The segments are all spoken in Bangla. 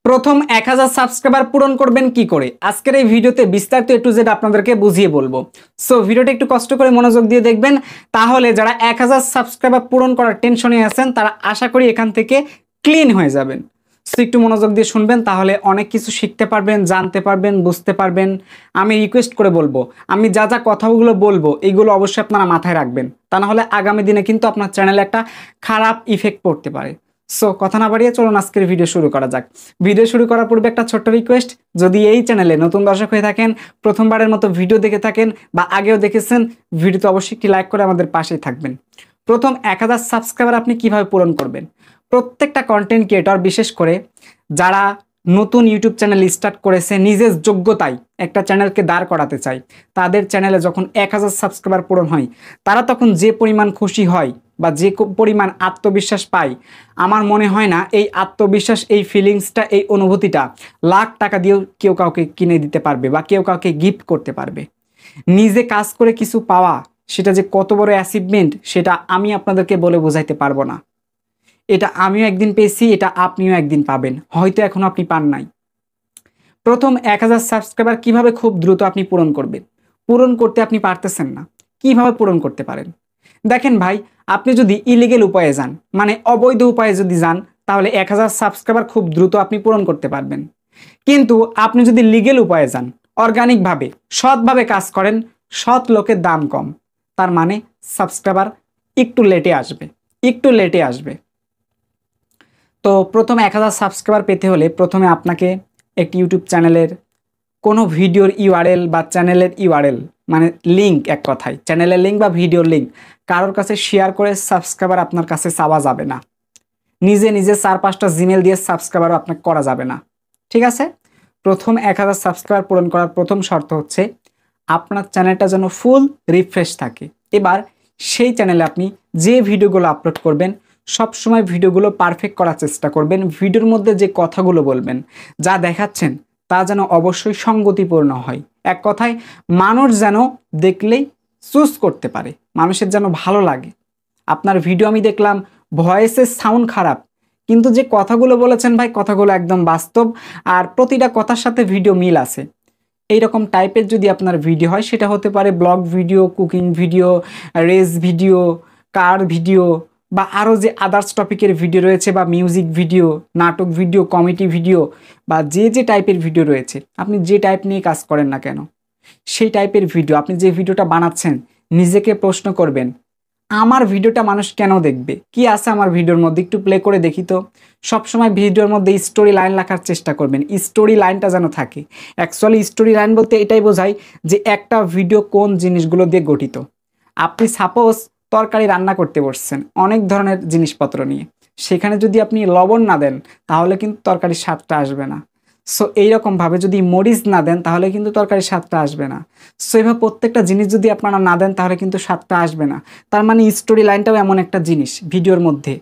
প্রথম 1000 সাবস্ক্রাইবার পূরণ করবেন কি করে আজকের এই ভিডিওতে বিস্তারিত A to Z আপনাদেরকে বুঝিয়ে বলবো। সো ভিডিওটা একটু কষ্ট করে মনোযোগ দিয়ে দেখবেন, তাহলে যারা 1000 সাবস্ক্রাইবার পূরণ করার টেনশনে আছেন তারা আশা করি এখান থেকে ক্লিন হয়ে যাবেন। সো একটু মনোযোগ দিয়ে শুনবেন, তাহলে অনেক কিছু শিখতে পারবেন, জানতে পারবেন, বুঝতে পারবেন। আমি রিকোয়েস্ট করে বলবো, আমি যা যা কথাগুলো বলবো এইগুলো অবশ্যই আপনারা মাথায় রাখবেন, তা না হলে আগামী দিনে কিন্তু আপনার চ্যানেলে একটা খারাপ ইফেক্ট পড়তে পারে। সো কথা না বাড়িয়ে চলুন আজকের ভিডিও শুরু করা যাক। ভিডিও শুরু করার পূর্বে একটা ছোট্ট রিকোয়েস্ট, যদি এই চ্যানেলে নতুন দর্শক হয়ে থাকেন, প্রথমবারের মতো ভিডিও দেখে থাকেন বা আগেও দেখেছেন, ভিডিওতে অবশ্যই একটি লাইক করে আমাদের পাশেই থাকবেন। প্রথম 1000 সাবস্ক্রাইবার আপনি কিভাবে পূরণ করবেন? প্রত্যেকটা কন্টেন্ট ক্রিয়েটর, বিশেষ করে যারা নতুন ইউটিউব চ্যানেল স্টার্ট করেছে, নিজের যোগ্যতায় একটা চ্যানেলকে দাঁড় করাতে চায়, তাদের চ্যানেলে যখন 1000 সাবস্ক্রাইবার পূরণ হয়, তারা তখন যে পরিমাণ খুশি হয় বা যে পরিমাণ আত্মবিশ্বাস পায়, আমার মনে হয় না এই আত্মবিশ্বাস, এই ফিলিংসটা, এই অনুভূতিটা লাখ টাকা দিয়েও কেউ কাউকে কিনে দিতে পারবে বা কেউ কাউকে গিফট করতে পারবে। নিজে কাজ করে কিছু পাওয়া, সেটা যে কত বড় অ্যাচিভমেন্ট, সেটা আমি আপনাদেরকে বলে বোঝাইতে পারবো না। এটা আমিও একদিন পেয়েছি, এটা আপনিও একদিন পাবেন, হয়তো এখনো আপনি পান নাই। প্রথম 1000 সাবস্ক্রাইবার কিভাবে খুব দ্রুত আপনি পূরণ করবেন? পূরণ করতে আপনি পারতেছেন না, কিভাবে পূরণ করতে পারেন? দেখেন ভাই, আপনি যদি ইলিগেল উপায়ে যান, মানে অবৈধ উপায়ে যদি যান, তাহলে 1000 সাবস্ক্রাইবার খুব দ্রুত আপনি পূরণ করতে পারবেন। কিন্তু আপনি যদি লিগেল উপায়ে যান, অর্গানিকভাবে, সৎভাবে কাজ করেন, সৎ লোকের দাম কম, তার মানে সাবস্ক্রাইবার একটু লেটে আসবে, একটু লেটে আসবে। তো প্রথম 1000 সাবস্ক্রাইবার পেতে হলে প্রথমে আপনাকে একটি ইউটিউব চ্যানেলের কোনো ভিডিওর ইউআরএল বা চ্যানেলের ইউআরএল, মানে লিঙ্ক, এক কথায় চ্যানেলের লিঙ্ক বা ভিডিওর লিঙ্ক কারোর কাছে শেয়ার করে সাবস্ক্রাইবার আপনার কাছে চাওয়া যাবে না। নিজে নিজে 4-5টা জিমেল দিয়ে সাবস্ক্রাইবারও আপনাকে করা যাবে না, ঠিক আছে? প্রথম 1000 সাবস্ক্রাইবার পূরণ করার প্রথম শর্ত হচ্ছে আপনার চ্যানেলটা যেন ফুল রিফ্রেশ থাকে। এবার সেই চ্যানেলে আপনি যে ভিডিওগুলো আপলোড করবেন, সবসময় ভিডিওগুলো পারফেক্ট করার চেষ্টা করবেন। ভিডিওর মধ্যে যে কথাগুলো বলবেন, যা দেখাচ্ছেন, তা যেন অবশ্যই সঙ্গতিপূর্ণ হয়। এক কথায় মানুষ যেন দেখলেই চুজ করতে পারে, মানুষের যেন ভালো লাগে। আপনার ভিডিও আমি দেখলাম, ভয়েসের সাউন্ড খারাপ, কিন্তু যে কথাগুলো বলেছেন ভাই, কথাগুলো একদম বাস্তব, আর প্রতিটা কথার সাথে ভিডিও মিল আছে। এইরকম টাইপের যদি আপনার ভিডিও হয়, সেটা হতে পারে blog video, cooking video, race video, car video, বা আরও যে আদার্স টপিকের ভিডিও রয়েছে, বা মিউজিক ভিডিও, নাটক ভিডিও, কমেডি ভিডিও, বা যে যে টাইপের ভিডিও রয়েছে, আপনি যে টাইপ নিয়ে কাজ করেন না কেন, সেই টাইপের ভিডিও আপনি যে ভিডিওটা বানাচ্ছেন, নিজেকে প্রশ্ন করবেন, আমার ভিডিওটা মানুষ কেন দেখবে, কি আছে আমার ভিডিওর মধ্যে, একটু প্লে করে দেখি তো। সবসময় ভিডিওর মধ্যে স্টোরি লাইন লেখার চেষ্টা করবেন, স্টোরি লাইনটা যেন থাকে। অ্যাকচুয়ালি স্টোরি লাইন বলতে এটাই বোঝায় যে একটা ভিডিও কোন জিনিসগুলো দিয়ে গঠিত। আপনি সাপোজ তরকারি রান্না করতে বসছেন অনেক ধরনের জিনিসপত্র নিয়ে, সেখানে যদি আপনি লবণ না দেন, তাহলে কিন্তু তরকারির স্বাদটা আসবে না। সো এইরকমভাবে যদি মরিচ না দেন, তাহলে কিন্তু তরকারির স্বাদটা আসবে না। সো এভাবে প্রত্যেকটা জিনিস যদি আপনারা না দেন, তাহলে কিন্তু স্বাদটা আসবে না। তার মানে স্টোরি লাইনটাও এমন একটা জিনিস ভিডিওর মধ্যে,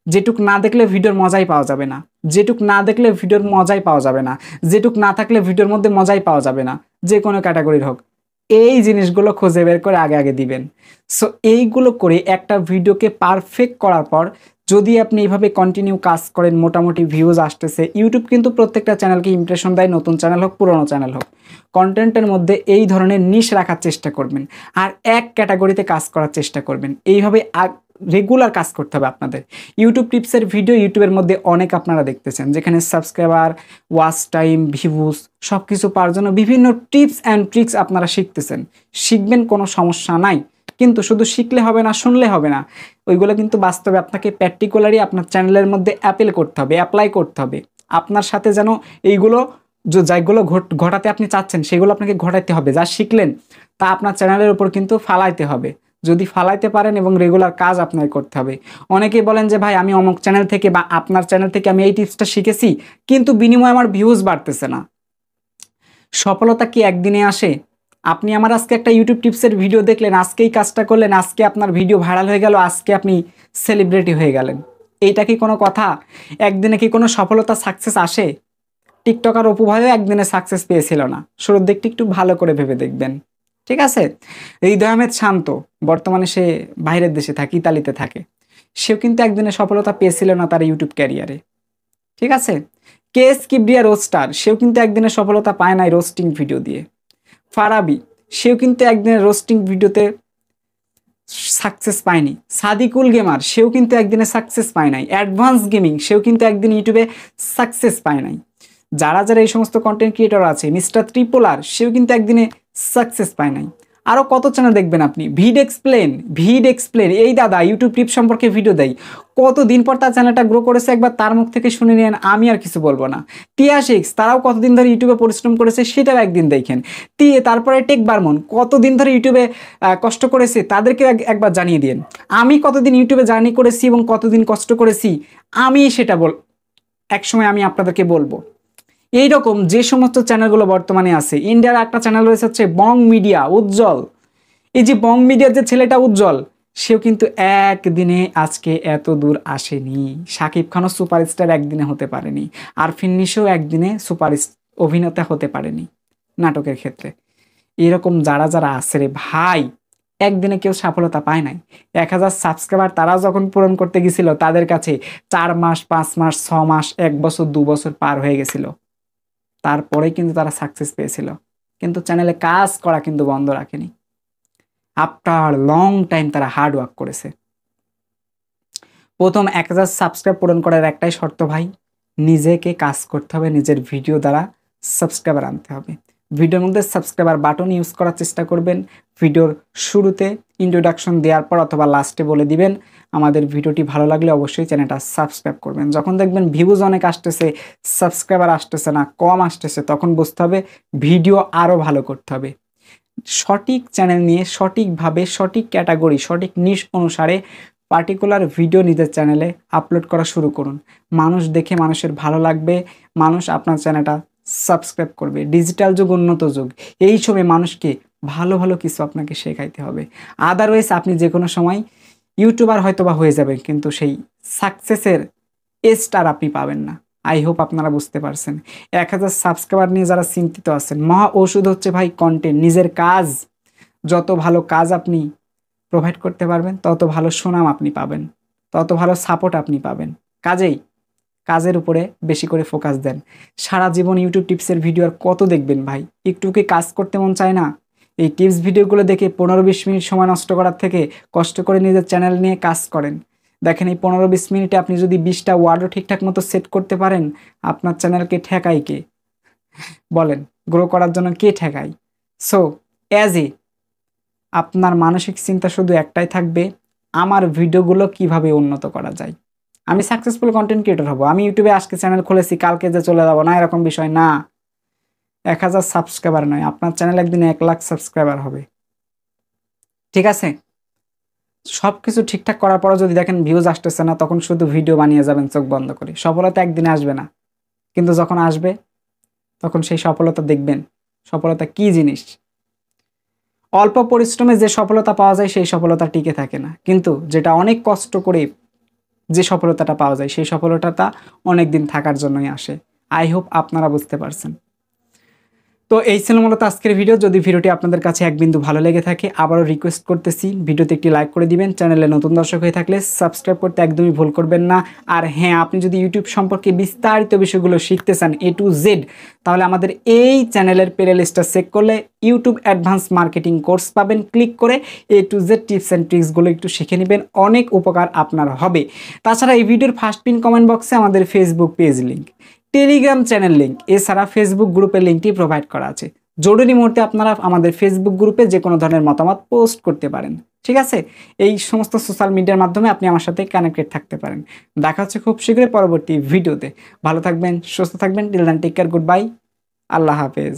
যেটুক না দেখলে ভিডিওর মজাই পাওয়া যাবে না, যেটুক না দেখলে ভিডিওর মজাই পাওয়া যাবে না, যেটুক না থাকলে ভিডিওর মধ্যে মজাই পাওয়া যাবে না, যে কোনো ক্যাটাগরির হোক। এই জিনিসগুলো খুঁজে বের করে আগে আগে দিবেন। সো এইগুলো করে একটা ভিডিওকে পারফেক্ট করার পর যদি আপনি এইভাবে কন্টিনিউ কাজ করেন, মোটামুটি ভিউজ আসতেছে। ইউটিউব কিন্তু প্রত্যেকটা চ্যানেলকে ইমপ্রেশন দেয়, নতুন চ্যানেল হোক, পুরনো চ্যানেল হোক। কন্টেন্টের মধ্যে এই ধরনের নিশ রাখার চেষ্টা করবেন, আর এক ক্যাটাগরিতে কাজ করার চেষ্টা করবেন। এইভাবে রেগুলার কাজ করতে হবে আপনাদের। ইউটিউব টিপসের ভিডিও ইউটিউবের মধ্যে অনেক আপনারা দেখতেছেন, যেখানে সাবস্ক্রাইবার, ওয়াচ টাইম, ভিউজ সব কিছু পাওয়ার জন্য বিভিন্ন টিপস অ্যান্ড ট্রিক্স আপনারা শিখতেছেন। শিখবেন, কোনো সমস্যা নাই, কিন্তু শুধু শিখলে হবে না, শুনলে হবে না। ওইগুলো কিন্তু বাস্তবে আপনাকে প্র্যাকটিক্যালি আপনার চ্যানেলের মধ্যে অ্যাপ্লাই করতে হবে, অ্যাপ্লাই করতে হবে। আপনার সাথে যেন এইগুলো যেগুলো ঘটাতে আপনি চাচ্ছেন, সেগুলো আপনাকে ঘটাতে হবে। যা শিখলেন তা আপনার চ্যানেলের উপর কিন্তু ফালাইতে হবে। যদি ফালাইতে পারেন এবং রেগুলার কাজ আপনাকে করতে হবে। অনেকেই বলেন যে ভাই, আমি অমুক চ্যানেল থেকে বা আপনার চ্যানেল থেকে আমি এই টিপসটা শিখেছি, কিন্তু বিনিময়ে আমার ভিউজ বাড়তেছে না। সফলতা কি একদিনে আসে? আপনি আমার আজকে একটা ইউটিউব টিপসের ভিডিও দেখলেন, আজকেই কাজটা করলেন, আজকে আপনার ভিডিও ভাইরাল হয়ে গেল, আজকে আপনি সেলিব্রিটি হয়ে গেলেন, এইটা কি কোনো কথা? একদিনে কি কোনো সফলতা, সাকসেস আসে? টিকটকার অপু ভাইও একদিনে সাকসেস পেয়েছিল না। শুরুর দিকটি একটু ভালো করে ভেবে দেখবেন, ঠিক আছে? হৃদয় আহমেদ শান্ত, বর্তমানে সে বাইরের দেশে থাকে, ইতালিতে থাকে, সেও কিন্তু একদিনে সফলতা পেয়েছিল না তার ইউটিউব ক্যারিয়ারে, ঠিক আছে? কেস কিবরিয়া রোস্টার, সেও কিন্তু একদিনে সফলতা পায় নাই রোস্টিং ভিডিও দিয়ে। ফারাবি, সেও কিন্তু একদিনের রোস্টিং ভিডিওতে সাকসেস পায়নি। সাদিকুল গেমার, সেও কিন্তু একদিনে সাকসেস পায় নাই। অ্যাডভান্স গেমিং, সেও কিন্তু একদিন ইউটিউবে সাকসেস পায় নাই। যারা যারা এই সমস্ত কন্টেন্ট ক্রিয়েটর আছে, মিস্টার ত্রিপোলার, সেও কিন্তু একদিনে সাকসেস পায় নাই। আরও কত চ্যানেল দেখবেন আপনি, ভিড এক্সপ্লেন, এই দাদা ইউটিউব টিপ সম্পর্কে ভিডিও দেয়, কতদিন পর তার চ্যানেলটা গ্রো করেছে একবার তার মুখ থেকে শুনে নিন, আমি আর কিছু বলবো না। টিয়া6, তারাও কতদিন ধরে ইউটিউবে পরিশ্রম করেছে সেটাও একদিন দেখেন। তারপরে টেক বারমন কতদিন ধরে ইউটিউবে কষ্ট করেছে, তাদেরকে একবার জানিয়ে দিন। আমি কতদিন ইউটিউবে জার্নি করেছি এবং কতদিন কষ্ট করেছি, আমি সেটা একসময় আমি আপনাদেরকে বলবো। এইরকম যে সমস্ত চ্যানেলগুলো বর্তমানে আছে, ইন্ডিয়ার একটা চ্যানেল রয়েছে হচ্ছে বং মিডিয়া, উজ্জ্বল। এই যে বং মিডিয়ার যে ছেলেটা উজ্জ্বল, সেও কিন্তু একদিনে আজকে এত দূর আসেনি। শাকিব খানও সুপারস্টার একদিনে হতে পারেনি, আর ফিন্নিশও একদিনে সুপার অভিনেতা হতে পারেনি নাটকের ক্ষেত্রে। এরকম যারা যারা আছে রে ভাই, একদিনে কেউ সফলতা পায় নাই। 1000 সাবস্ক্রাইবার তারাও যখন পূরণ করতে গেছিল, তাদের কাছে 4 মাস, 5 মাস, 6 মাস, 1 বছর, 2 বছর পার হয়ে গেছিল। তারপরে কিন্তু তারা সাকসেস পেয়েছিল, কিন্তু চ্যানেলে কাজ করা কিন্তু বন্ধ রাখেনি। আফটার লং টাইম তারা হার্ড ওয়ার্ক করেছে। প্রথম 1000 সাবস্ক্রাইব পূরণ করার একটাই শর্ত ভাই, নিজেকে কাজ করতে হবে, নিজের ভিডিও দ্বারা সাবস্ক্রাইবার আনতে হবে। ভিডিওর মধ্যে সাবস্ক্রাইবার বাটন ইউজ করার চেষ্টা করবেন। ভিডিওর শুরুতে ইন্ট্রোডাকশন দেওয়ার পর অথবা লাস্টে বলে দিবেন আমাদের ভিডিওটি ভালো লাগলে অবশ্যই চ্যানেলটা সাবস্ক্রাইব করবেন। যখন দেখবেন ভিউজ অনেক আসতেছে, সাবস্ক্রাইবার আসতেছে না, কম আসতেছে, তখন বুঝতে হবে ভিডিও আরও ভালো করতে হবে। সঠিক চ্যানেল নিয়ে সঠিকভাবে, সঠিক ক্যাটাগরি, সঠিক নিশ অনুসারে পার্টিকুলার ভিডিও নিজের চ্যানেলে আপলোড করা শুরু করুন। মানুষ দেখে মানুষের ভালো লাগবে, মানুষ আপনার চ্যানেলটা সাবস্ক্রাইব করবে। ডিজিটাল যুগ, উন্নত যুগ, এই সময় মানুষকে ভালো ভালো কিছু আপনাকে শেখাইতে হবে। আদারওয়াইজ আপনি যে কোনো সময় ইউটিউবার হয়তো বা হয়ে যাবেন, কিন্তু সেই সাকসেসের স্টার আপনি পাবেন না। আই হোপ আপনারা বুঝতে পারছেন। 1000 সাবস্ক্রাইবার নিয়ে যারা চিন্তিত আছেন, মহা ওষুধ হচ্ছে ভাই কন্টেন্ট। নিজের কাজ, যত ভালো কাজ আপনি প্রোভাইড করতে পারবেন, তত ভালো সুনাম আপনি পাবেন, তত ভালো সাপোর্ট আপনি পাবেন। কাজেই কাজের উপরে বেশি করে ফোকাস দেন। সারা জীবন ইউটিউব টিপসের ভিডিও আর কত দেখবেন ভাই? একটু কি কাজ করতে মন চায় না? এই টিপস ভিডিওগুলো দেখে 15-20 মিনিট সময় নষ্ট করার থেকে কষ্ট করে নিজের চ্যানেল নিয়ে কাজ করেন। দেখেন এই 15-20 মিনিটে আপনি যদি 20টা ওয়ার্ডও ঠিকঠাক মতো সেট করতে পারেন, আপনার চ্যানেলকে ঠেকায় কে? বলেন, গ্রো করার জন্য কে ঠেকায়? সো আপনার মানসিক চিন্তা শুধু একটাই থাকবে, আমার ভিডিওগুলো কিভাবে উন্নত করা যায়। আমি সাকসেসফুল কন্টেন্ট ক্রিয়েটর হব, আমি ইউটিউবে আজকে চ্যানেল খুলেছি কালকে যে চলে যাবো না, এরকম বিষয় না। 1000 সাবস্ক্রাইবার নয়, আপনার চ্যানেল একদিন 1 লাখ সাবস্ক্রাইবার হবে। ঠিক আছে? সব কিছু ঠিকঠাক করার পরও যদি দেখেন ভিউজ আসতেছে না, তখন শুধু ভিডিও বানিয়ে যাবেন চোখ বন্ধ করে। সফলতা একদিনে আসবে না, কিন্তু যখন আসবে তখন সেই সফলতা দেখবেন সফলতা কি জিনিস। অল্প পরিশ্রমে যে সফলতা পাওয়া যায় সেই সফলতা টিকে থাকে না, কিন্তু যেটা অনেক কষ্ট করে যে সফলতাটা পাওয়া যায় সেই সফলতাটা অনেক দিন থাকার জন্যই আসে। আই হোপ আপনারা বুঝতে পারছেন। তো এই ছিল মূলত আজকের ভিডিও। যদি ভিডিওটি আপনাদের কাছে এক বিন্দু ভালো লেগে থাকে, আবারও রিকোয়েস্ট করতেছি ভিডিওতে একটি লাইক করে দিবেন। চ্যানেলে নতুন দর্শক হয়ে থাকলে সাবস্ক্রাইব করতে একদমই ভুল করবেন না। আর হ্যাঁ, আপনি যদি ইউটিউব সম্পর্কে বিস্তারিত বিষয়গুলো শিখতে চান A to Z, তাহলে আমাদের এই চ্যানেলের প্লে লিস্টটা চেক করলে ইউটিউব অ্যাডভান্স মার্কেটিং কোর্স পাবেন। ক্লিক করে A to Z tips and ট্রিক্সগুলো একটু শিখে নেবেন, অনেক উপকার আপনার হবে। তাছাড়া এই ভিডিওর ফার্স্ট পিন কমেন্ট বক্সে আমাদের Facebook page link, Telegram channel link, এছাড়া ফেসবুক গ্রুপের লিঙ্কটি প্রোভাইড করা আছে। জরুরি মুহূর্তে আপনারা আমাদের ফেসবুক গ্রুপে যে কোনো ধরনের মতামত পোস্ট করতে পারেন। ঠিক আছে? এই সমস্ত সোশ্যাল মিডিয়ার মাধ্যমে আপনি আমার সাথে কানেক্টেড থাকতে পারেন। দেখা হচ্ছে খুব শীঘ্রই পরবর্তী ভিডিওতে। ভালো থাকবেন, সুস্থ থাকবেন। Till then take care, goodbye, আল্লাহ হাফেজ।